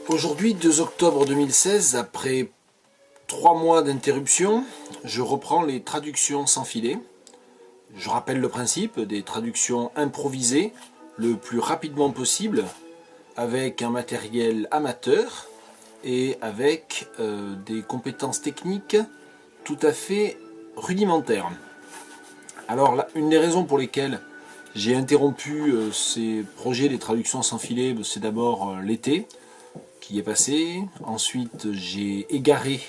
Aujourd'hui, 2 octobre 2016, après 3 mois d'interruption, je reprends les traductions sans filet. Je rappelle le principe des traductions improvisées le plus rapidement possible, avec un matériel amateur et avec des compétences techniques tout à fait rudimentaires. Alors, une des raisons pour lesquelles j'ai interrompu ces projets des traductions sans filet, c'est d'abord l'été qui est passé. Ensuite, j'ai égaré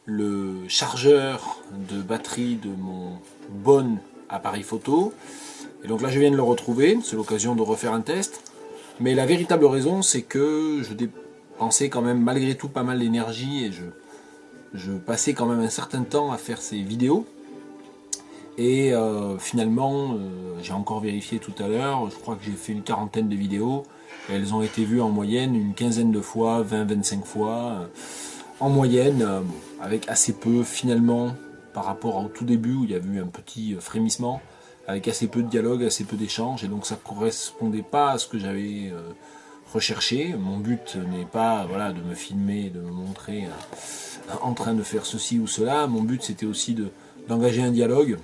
le chargeur de batterie de mon bon appareil photo. Et donc là, je viens de le retrouver. C'est l'occasion de refaire un test. Mais la véritable raison, c'est que je dépensais quand même malgré tout pas mal d'énergie et je passais quand même un certain temps à faire ces vidéos. Et finalement, j'ai encore vérifié tout à l'heure, je crois que j'ai fait une quarantaine de vidéos. Elles ont été vues en moyenne une quinzaine de fois, 20-25 fois, en moyenne, avec assez peu finalement, par rapport au tout début où il y a eu un petit frémissement, avec assez peu de dialogue, assez peu d'échanges, et donc ça ne correspondait pas à ce que j'avais recherché. Mon but n'est pas de me filmer, de me montrer en train de faire ceci ou cela. Mon but c'était aussi d'engager un dialogue.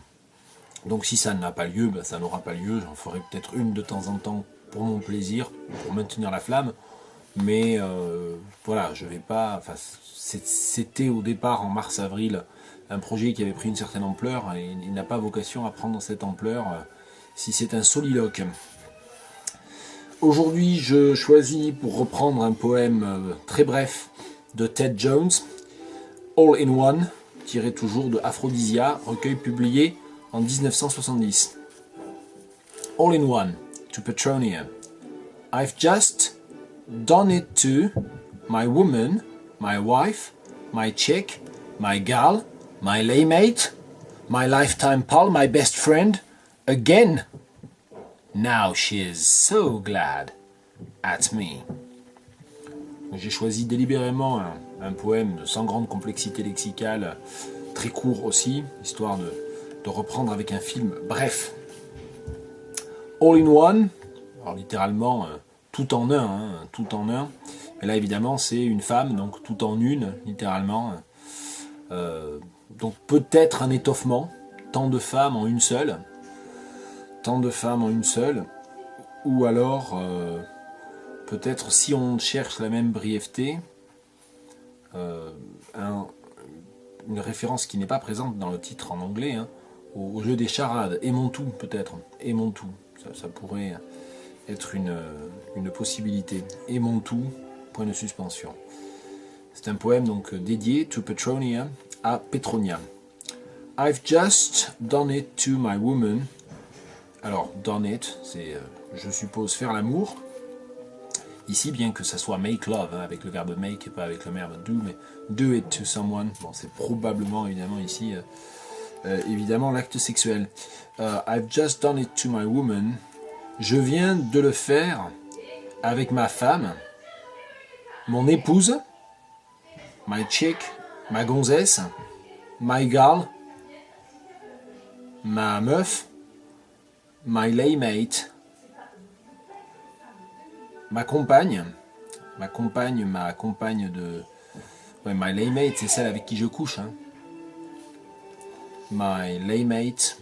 Donc si ça n'a pas lieu, ça n'aura pas lieu. J'en ferai peut-être une de temps en temps pour mon plaisir, pour maintenir la flamme. Mais je vais pas. C'était au départ en mars-avril un projet qui avait pris une certaine ampleur et il n'a pas vocation à prendre cette ampleur si c'est un soliloque. Aujourd'hui, je choisis pour reprendre un poème très bref de Ted Jones, All in One, tiré toujours de Aphrodisia, recueil publié en 1970. All in one, to Petronia. I've just done it to my woman, my wife, my chick, my gal, my laymate, my lifetime pal, my best friend, again. Now she's so glad at me. J'ai choisi délibérément un poème sans grande complexité lexicale, très court aussi, histoire de reprendre avec un film bref. All in one, alors littéralement tout en un, tout en un. Mais là évidemment c'est une femme, donc tout en une, littéralement. Donc peut-être un étoffement, tant de femmes en une seule. Tant de femmes en une seule. Ou alors, peut-être si on cherche la même brièveté, une référence qui n'est pas présente dans le titre en anglais, au jeu des charades, aimons tout peut-être, aimons tout, ça pourrait être une possibilité, aimons tout, point de suspension. C'est un poème donc dédié to Petronia, à Petronia. I've just done it to my woman. Alors done it, c'est je suppose faire l'amour. Ici, bien que ça soit make love, avec le verbe make et pas avec le verbe do, mais do it to someone, bon, c'est probablement évidemment ici évidemment l'acte sexuel. I've just done it to my woman. Je viens de le faire avec ma femme, mon épouse, my chick, ma gonzesse, my gal, ma meuf, my laymate, ma compagne de... Ouais, my laymate, c'est celle avec qui je couche, My laymate,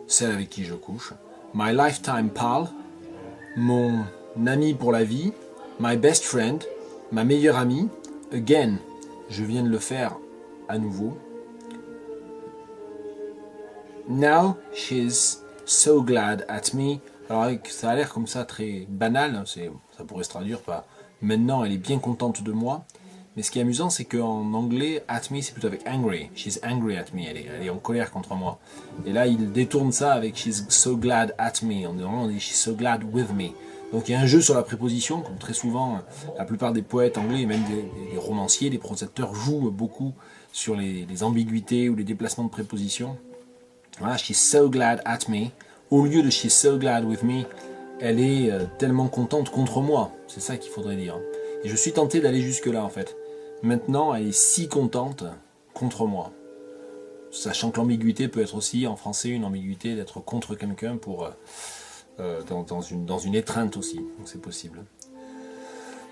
celle avec qui je couche. My lifetime pal, mon ami pour la vie. My best friend, ma meilleure amie. Again, je viens de le faire à nouveau. Now she's so glad at me. Alors ça a l'air comme ça très banal, ça pourrait se traduire par maintenant elle est bien contente de moi. Mais ce qui est amusant, c'est qu'en anglais, at me c'est plutôt avec angry. She's angry at me, elle est en colère contre moi. Et là il détourne ça avec she's so glad at me. On dit she's so glad with me. Donc il y a un jeu sur la préposition, comme très souvent la plupart des poètes anglais et même des romanciers, des prosateurs jouent beaucoup sur les ambiguïtés ou les déplacements de préposition. Voilà, she's so glad at me. Au lieu de she's so glad with me, elle est tellement contente contre moi. C'est ça qu'il faudrait dire. Et je suis tenté d'aller jusque là en fait. Maintenant, elle est si contente contre moi. sachant que l'ambiguïté peut être aussi en français une ambiguïté d'être contre quelqu'un pour dans une étreinte aussi, donc c'est possible.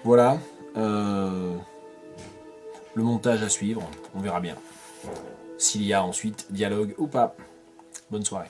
Voilà, le montage à suivre, on verra bien s'il y a ensuite dialogue ou pas. Bonne soirée.